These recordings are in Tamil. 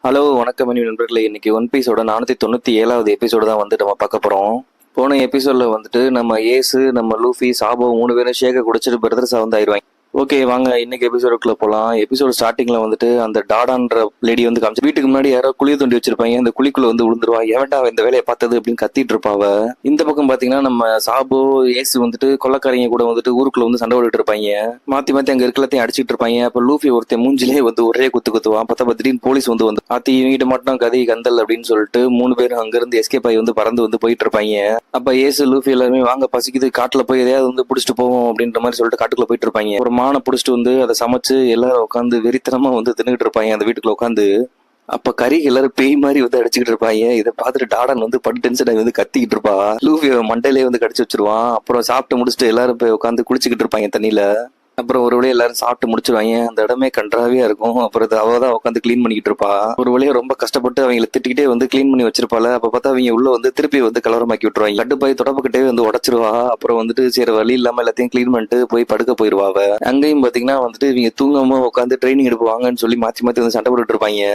ஹலோ வணக்கம் அன்பு நண்பர்களே. இன்னைக்கு ஒன் பீஸோட 497வது எபிசோடு தான் வந்து நம்ம பார்க்க போறோம். போன எபிசோட்ல வந்துட்டு நம்ம ஏசு, நம்ம லூஃபி, சாபோ 3 பேரும் ஷேக்கை குடிச்சிட்டு பிரதர்ஸா வந்து ஆயிடுவாங்க. ஓகே, வாங்க இன்னைக்கு எபிசோடுக்குள்ள போலாம். எபிசோட் ஸ்டார்டிங்ல வந்துட்டு அந்த டாடான்ற லேடி வந்து காமிச்சு வீட்டுக்கு முன்னாடி யாரோ குழி தோண்டி வச்சிருப்பாங்க. அந்த குழிக்குள்ள வந்து விழுந்துருவா. எவன்டா இந்த வேலையை பார்த்தது அப்படின்னு கத்திட்டு இருப்பாவ. இந்த பக்கம் பாத்தீங்கன்னா நம்ம சாபோ, ஏசு வந்துட்டு கொள்ளக்காரங்க கூட வந்துட்டு ஊருக்குள்ள வந்து சண்டை போட்டுட்டு இருப்பாங்க. மாத்தி மாத்தி அங்க இருக்கலத்தையும் அடிச்சிட்டு இருப்பாங்க. அப்ப லூஃபி ஒருத்தன் மூஞ்சிலே வந்து ஒரே குத்துவான். பார்த்தா திடீர்னு போலீஸ் வந்து ஆத்தி இவங்கிட்ட மட்டும் கதை கந்தல் அப்படின்னு சொல்லிட்டு 3 பேரும் அங்க இருந்து எஸ்கேப் ஆகி வந்து பறந்து வந்து போயிட்டு இருப்பாங்க. அப்ப ஏசு, லூஃபி எல்லாருமே வாங்க பசிக்குது, காட்டுல போய் எதையாவது வந்து பிடிச்சிட்டு போவோம் அப்படின்ற மாதிரி சொல்லிட்டு காட்டுக்குள்ள போயிட்டு இருப்பாங்க. ஒரு மானை பிடிச்சிட்டு வந்து அதை சமைச்சு எல்லாரும் உட்காந்து வெறித்தனமா வந்து தின்னுட்டு இருப்பாங்க அந்த வீட்டுக்குள்ள உட்காந்து. அப்ப கறி எல்லாரும் பேய் மாதிரி வந்து அடிச்சுக்கிட்டு இருப்பாங்க. இதை பார்த்துட்டு டாடன் வந்து பட்டு டென்ஷன் ஆகி வந்து கத்திக்கிட்டு இருப்பா. லூஃபி மண்டையிலே வந்து கடிச்சு வச்சிருவான். அப்புறம் சாப்பிட்டு முடிச்சுட்டு எல்லாரும் போய் உட்காந்து குளிச்சுக்கிட்டு இருப்பாங்க தண்ணியில. அப்புறம் ஒரு வழியா எல்லாரும் சாப்பிட்டு முடிச்சிருவாங்க. அந்த இடமே கன்றாவியா இருக்கும். அப்புறம் அவதான் உட்காந்து கிளீன் பண்ணிக்கிட்டு இருப்பா. ஒரு வழியா ரொம்ப கஷ்டப்பட்டு அவங்களை திட்டிக்கிட்டே வந்து கிளீன் பண்ணி வச்சிருப்பாள். அப்ப பார்த்தா அவங்க உள்ள வந்து திருப்பி வந்து கலவரமாக்கி விட்டுருவாங்க. கட்டுப்பாய் தொடப்பக்கிட்டே வந்து உடச்சிருவா. அப்புறம் வந்துட்டு சரி வழி இல்லாம எல்லாத்தையும் கிளீன் பண்ணிட்டு போய் படுக்க போயிருவா அவ. அங்கேயும் பாத்தீங்கன்னா வந்துட்டு இவங்க தூங்காம உட்காந்து ட்ரைனிங் எடுப்புவாங்கன்னு சொல்லி மாத்தி மாத்தி வந்து சண்டை போட்டுட்டு இருப்பாங்க.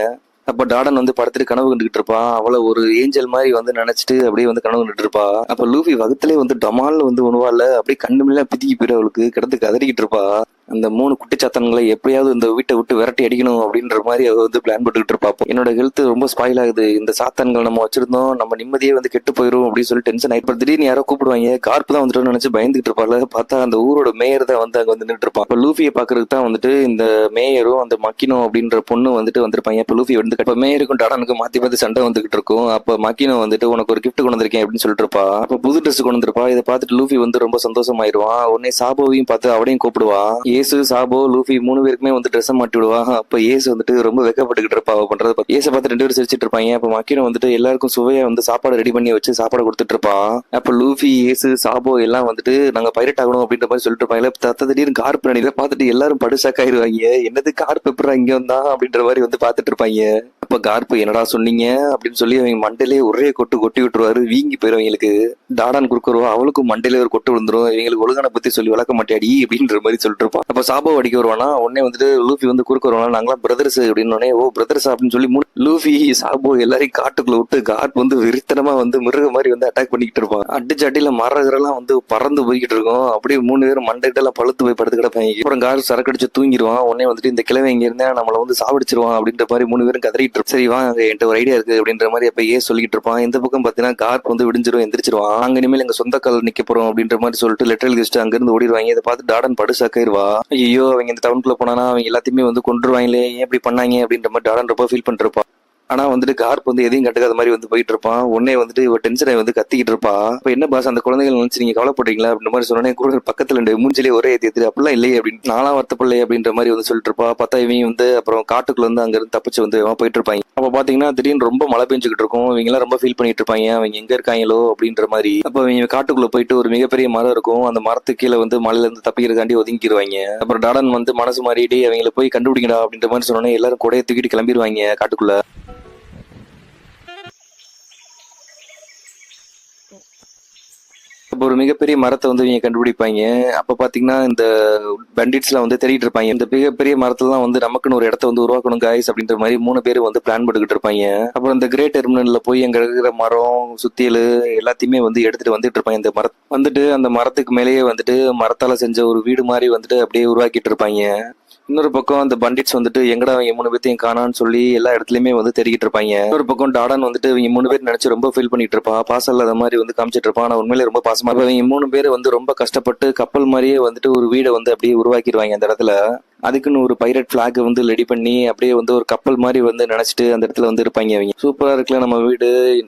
அப்ப டாடன் வந்து படத்துட்டு கனவு கண்டுகிட்டு இருப்பா. அவளை ஒரு ஏஞ்சல் மாதிரி வந்து நினைச்சிட்டு அப்படியே வந்து கனவு கண்டுட்டு இருப்பா. அப்ப லூஃபி வகத்திலே வந்து டமால்னு வந்து உணவால அப்படியே கண்ணுமில்லாம் பிதிக்கி போயிடும். அவளுக்கு கிடந்து கதறிக்கிட்டு இருப்பா. அந்த 3 குட்டிச்சாத்தன்களை எப்படியாவது இந்த வீட்டை விட்டு விரட்டி அடிக்கணும் அப்படின்ற மாதிரி அவ வந்து பிளான் போட்டுக்கிட்டு இருப்பா. என்னோட ஹெல்த் ரொம்ப ஸ்பாயில் ஆகுது, இந்த சாத்தான்கள் நம்ம வச்சிருந்தோம், நம்ம நிம்மதியே வந்து கெட்டு போயிரும் அப்படின்னு சொல்லி டென்ஷன் ஆயிட்டு திடீர்னு யாரோ கூப்பிடுவாங்க. கார்ப்பு தான் வந்துட்டு நினைச்சு பயந்துட்டு இருப்பாள். பார்த்தா அந்த ஊரோட மேயர் தான் வந்து அங்க வந்து நின்றுட்டு இருப்பான். இப்ப லூஃபியை பாக்குறதுக்கு தான் வந்துட்டு இந்த மேயரும் அந்த மக்கினோ அப்படின்ற பொண்ணு வந்துட்டு வந்திருப்பாங்க. இப்ப லூஃபி வந்து இப்ப மேயருக்கும் டாடனுக்கும் மாத்தி மாத்தி சண்டை வந்துகிட்டு இருக்கும். அப்ப மக்கினோ வந்துட்டு உனக்கு ஒரு கிஃப்ட் கொண்டு வந்திருக்கேன் அப்படின்னு சொல்லிட்டு இருப்பா. அப்ப புது ட்ரெஸ் கொண்டு வந்திருப்பா. இதை பார்த்துட்டு லூஃபி வந்து ரொம்ப சந்தோஷமாயிருவான். உடனே சாபோவையும் பார்த்து அவளையும் கூப்பிடுவா. ஏசு, சாபோ, லூஃபி 3 பேருக்குமே வந்து ட்ரெஸ் மாட்டி விடுவா. அப்ப ஏசு வந்துட்டு ரொம்ப வெக்கப்பட்டுக்கிட்டு இருப்பா. அவ பண்றது ஏசை பார்த்து 2 பேரும் சிரிச்சிட்டு இருப்பாங்க. அப்ப மக்கினோ வந்துட்டு எல்லாருக்கும் சுவையா வந்து சாப்பாடு ரெடி பண்ணி வச்சு சாப்பாடு கொடுத்துட்டு இருப்பா. அப்ப லூஃபி, ஏசு, சாபோ எல்லாம் வந்துட்டு நாங்க பைரட் ஆகணும் அப்படின்ற மாதிரி சொல்லிட்டு இருப்பாங்க. தத்த திடீர்னு கார்ப் நடிகை பார்த்துட்டு எல்லாரும் படுசாக்காயிருவாங்க. என்னது கார்ப் எப்படா இங்க வந்தா அப்படின்ற மாதிரி வந்து பாத்துட்டு இருப்பாங்க. அப்ப கார்ப்பு என்னடா சொன்னீங்க அப்படின்னு சொல்லி அவங்க மண்டையிலே ஒரே கொட்டி விட்டுருவாரு. வீங்கி போயிடும் அவங்களுக்கு. டாடான் குறுக்குருவா. அவளுக்கும் மண்டையில ஒரு கொட்டு விழுந்துரும். இவங்களுக்கு ஒழுங்கான பத்தி சொல்லி வளர்க்க மாட்டேடி அப்படின்ற மாதிரி சொல்லிட்டு இருப்பான். அப்ப சாபோ அடிக்க வருவானா. உடனே வந்துட்டு லூஃபி வந்து குறுக்க வருவானா. நாங்களாம் பிரதர்ஸ் அப்படின்னு. ஓ பிரதர்ஸ் அப்படின்னு சொல்லி லூஃபி, சாபோ எல்லாரையும் காட்டுக்குள்ள விட்டு கார்ப் வந்து விரித்தனமா வந்து மிருக மாதிரி வந்து அட்டாக் பண்ணிக்கிட்டு இருப்பான். அடிச்சு அடியில மரகரெல்லாம் வந்து பறந்து போய்கிட்டு இருக்கும். அப்படியே 3 பேரும் மண்டைகிட்ட எல்லாம் பழுத்து போய் படுத்து கிடப்பாங்க. அப்புறம் கார் சரக்கடிச்சு தூங்கிடுவான். உடனே வந்துட்டு இந்த கிழமை இங்க இருந்தா நம்மளை வந்து சாவடிச்சிருவான் அப்படின்ற மாதிரி 3 பேரும் கதறிட்டு சரி வாங்க என்கிட்ட ஒரு ஐடியா இருக்கு அப்படின்ற மாதிரி அப்ப சொல்லிட்டு இருப்பான். இந்த பக்கம் பாத்தீங்கன்னா கார்ப் வந்து விடிஞ்சிரும், எந்திரிச்சிருவான். அங்க இனிமேல் எங்க சொந்த கால் நிக்க போறோம் அப்படின்ற மாதிரி சொல்லிட்டு லெட்டர் எழுதிட்டு அங்க இருந்து ஓடிடுவாங்க. இதை பார்த்து டாடன் படுசாக்காயிருவா. ஐயோ அவங்க இந்த டவுனுக்குள்ள போனா அவங்க எல்லாத்தையுமே வந்து கொண்டுருவாங்களே, ஏன் இப்படி பண்ணாங்க அப்படின்ற மாதிரி டாடன் ரொம்ப ஃபீல் பண்ணிட்டு இருப்பான். ஆனா வந்துட்டு கார்ப் வந்து எதையும் கட்டுக்காத மாதிரி வந்து போயிட்டு இருப்பான். உடனே வந்துட்டு இவ டென்ஷனை வந்து கத்திக்கிட்டு இருப்பா. இப்ப என்ன பாஸ் அந்த குழந்தைகள் நினைச்சு நீங்க கவலைப்படுறீங்களா அப்படின்ற மாதிரி சொன்னேன். கூட பக்கத்துல 2 மூஞ்சிலே ஒரே ஏத்தி அப்படிலாம் இல்லையே அப்படின்னு நாலாம் வருத்தப்படலை அப்படின்ற மாதிரி வந்து சொல்லிட்டு இருப்பா. பார்த்தா இவங்க வந்து அப்புறம் காட்டுக்குள்ள வந்து அங்க இருந்து தப்பிச்சு வந்து போயிட்டு இருப்பாங்க. அப்ப பாத்தீங்கன்னா திடீர்னு ரொம்ப மழை பெஞ்சுக்கிட்டு இருக்கும். இவங்க எல்லாம் ரொம்ப ஃபீல் பண்ணிட்டு இருப்பாங்க, அவங்க எங்க இருக்காங்களோ அப்படின்ற மாதிரி. அப்ப இவங்க காட்டுக்குள்ள போயிட்டு ஒரு மிகப்பெரிய மரம் இருக்கும். அந்த மரத்துக்கு கீழே வந்து மலையில இருந்து தப்பிக்கிறதுக்காண்டி ஒதுங்கிடுவாங்க. அப்புறம் டாடன் வந்து மனசு மாறிட்டு அவங்களை போய் கண்டுபிடிக்கடா அப்படின்ற மாதிரி சொன்னோன்னே எல்லாரும் கூடையை தூக்கிட்டு கிளம்பிடுவாங்க காட்டுக்குள்ள. அப்போ ஒரு மிகப்பெரிய மரத்தை வந்து இவங்க கண்டுபிடிப்பாங்க. அப்ப பாத்தீங்கன்னா இந்த பண்டிட்ஸ் எல்லாம் வந்து தேடிட்டு இருப்பாங்க. இந்த மிகப்பெரிய மரத்துல தான் வந்து நமக்குன்னு ஒரு இடத்த வந்து உருவாக்கணும் காய்ஸ் அப்படின்ற மாதிரி 3 பேர் வந்து பிளான் பண்ணிக்கிட்டு இருப்பாங்க. அப்புறம் இந்த கிரேட் டெர்மினல்ல போய் அங்க இருக்கிற மரம் சுத்தியல் எல்லாத்தையுமே வந்து எடுத்துட்டு வந்துட்டு இருப்பாங்க. இந்த மரம் வந்துட்டு அந்த மரத்துக்கு மேலேயே வந்துட்டு மரத்தால செஞ்ச ஒரு வீடு மாதிரி வந்துட்டு அப்படியே உருவாக்கிட்டு இருப்பாங்க. இன்னொரு பக்கம் அந்த பண்டிட்ஸ் வந்துட்டு எங்கடா அவங்க 3 பேர்த்தையும் காணான்னு சொல்லி எல்லா இடத்துலயுமே வந்து தேடிக்கிட்டு இருப்பாங்க. இன்னொரு பக்கம் டாடன் வந்துட்டு இவங்க 3 பேர் நினைச்சு ரொம்ப ஃபீல் பண்ணிட்டு இருப்பா. பாசம் இல்லாத மாதிரி வந்து காமிச்சிட்டு இருப்பான். ஆனா உண்மையிலே ரொம்ப பாசமா இவங்க 3 பேர் வந்து ரொம்ப கஷ்டப்பட்டு கப்பல் மாதிரியே வந்துட்டு ஒரு வீடை வந்து அப்படியே உருவாக்கிடுவாங்க அந்த இடத்துல. அதுக்குன்னு ஒரு பைரட் பிளாக் வந்து ரெடி பண்ணி அப்படியே வந்து ஒரு கப்பல் மாதிரி வந்து நினைச்சிட்டு அந்த இடத்துல வந்து இருப்பாங்க. அவங்க சூப்பரா இருக்குல்ல நம்ம வீடு,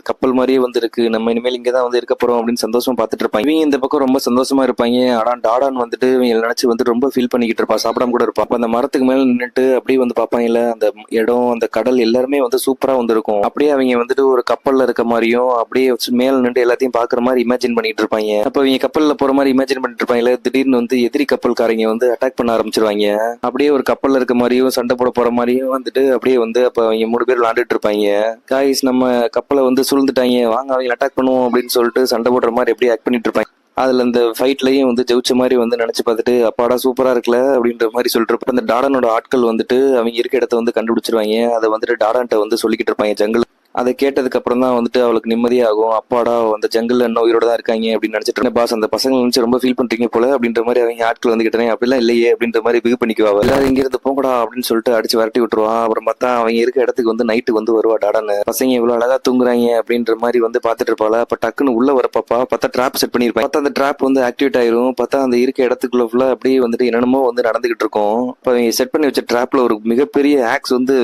கப்பல் மாதிரியே வந்து இருக்கு, நம்ம இனிமேல் இங்கதான் வந்து இருக்க போறோம் அப்படின்னு சந்தோஷமா பார்த்துட்டு இருப்பாங்க. இவங்க இந்த பக்கம் ரொம்ப சந்தோஷமா இருப்பாங்க. ஆனா டாடான் வந்துட்டு இவங்க நினைச்சு வந்து ரொம்ப ஃபீல் பண்ணிக்கிட்டு இருப்பா. சாப்பிடாம கூட இருப்பா. அந்த மரத்துக்கு மேல நின்றுட்டு அப்படியே வந்து பாப்பாங்கல்ல, அந்த இடம் அந்த கடல் எல்லாருமே வந்து சூப்பரா வந்து இருக்கும். அப்படியே அவங்க வந்துட்டு ஒரு கப்பல்ல இருக்க மாதிரியும் அப்படியே மேல நின்று எல்லாத்தையும் பாக்குற மாதிரி இமேஜின் பண்ணிட்டு இருப்பாங்க. அப்ப இவங்க கப்பல்ல போற மாதிரி இமேஜின் பண்ணிட்டு இருப்பாங்கல்ல, திடீர்னு வந்து எதிரி கப்பல்காரங்க வந்து அட்டாக் பண்ண ஆரம்பிச்சிருவாங்க. அப்படியே ஒரு கப்பல்ல இருக்க மாதிரியும் சண்டை போட போற மாதிரியும் வந்துட்டு அப்படியே வந்து அப்ப அவங்க 3 பேர் விளையாண்டுட்டு இருப்பாங்க. காய்ஸ் நம்ம கப்பலை வந்து சூழ்ந்துட்டாங்க, வாங்க அவங்க அட்டாக் பண்ணுவோம் அப்படின்னு சொல்லிட்டு சண்டை போடுற மாதிரி எப்படி ஆக்ட் பண்ணிட்டு இருப்பாங்க. அதுல அந்த ஃபைட்லயும் வந்து ஜெயிச்ச மாதிரி வந்து நினைச்சு பார்த்துட்டு அப்பாடா சூப்பரா இருக்குல்ல அப்படின்ற மாதிரி சொல்லிட்டு இருப்ப. அந்த டாடனோட ஆட்கள் வந்துட்டு அவங்க இருக்க இடத்த வந்து கண்டுபிடிச்சிருவாங்க. அதை வந்துட்டு டாடான்ட்ட வந்து சொல்லிக்கிட்டு இருப்பாங்க ஜங்கிள். அதை கேட்டதுக்கு அப்புறம் தான் வந்துட்டு அவளுக்கு நிம்மதியாகும். அப்பாடா அந்த ஜங்கிள் என்ன உயிரோட தான் இருக்காங்க அப்படின்னு நினைச்சிட்டு இருந்தேன். பாஸ் அந்த பசங்க நினைச்சு ரொம்ப ஃபீல் பண்றீங்க போல அப்படின்ற மாதிரி அவங்க ஆட்கள் வந்து கிட்டே அப்படிலாம் இல்லையே அப்படின்ற மாதிரி பிகு பண்ணிக்குவா. எல்லாரும் இங்க இருந்து போங்கடா அப்படின்னு சொல்லிட்டு அடிச்சு விரட்டி விட்டுருவான். அப்புறம் பார்த்தா அவங்க இருக்க இடத்துக்கு வந்து நைட்டு வந்து வருவா டாடான்னு. பசங்க இவ்வளவு அழகா தூங்குறாங்க அப்படின்ற மாதிரி வந்து பாத்துட்டு இருப்பாளா. அப்ப டக்குன்னு உள்ள வரப்பாப்பா பார்த்தா ட்ராப் செட் பண்ணிருப்பாங்க. பார்த்தா அந்த ட்ராப் வந்து ஆக்டிவேட் ஆயிரும். பார்த்தா அந்த இருக்க இடத்துக்குள்ள ஃபுல்லா அப்படியே வந்துட்டு என்னென்னமோ வந்து நடந்துகிட்டு இருக்கும். இப்ப அவங்க செட் பண்ணி வச்ச ட்ராப்ல ஒரு மிகப்பெரிய ஆக்ஸ் வந்து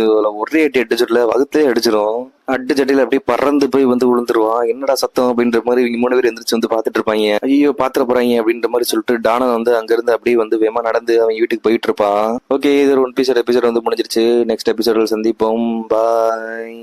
ஒரே அடி அடிச்சிடல வகுத்தே அடிச்சிடும். அட்டு சட்டியில அப்படியே பறந்து போய் வந்து விழுந்துருவான். என்னடா சத்தம் அப்படின்ற மாதிரி இவங்க 3 பேர் எந்திரிச்சு வந்து பாத்துட்டு இருப்பாங்க. ஐயோ பாத்திர போறாங்க அப்படின்ற மாதிரி சொல்லிட்டு டானன் வந்து அங்க இருந்து அப்படியே வந்து வேமா நடந்து அவங்க வீட்டுக்கு போயிட்டு இருப்பான். ஓகே, இது ஒரு எபிசோட் வந்து முடிஞ்சிருச்சு. நெக்ஸ்ட் எபிசோட சந்திப்போம். பாய்.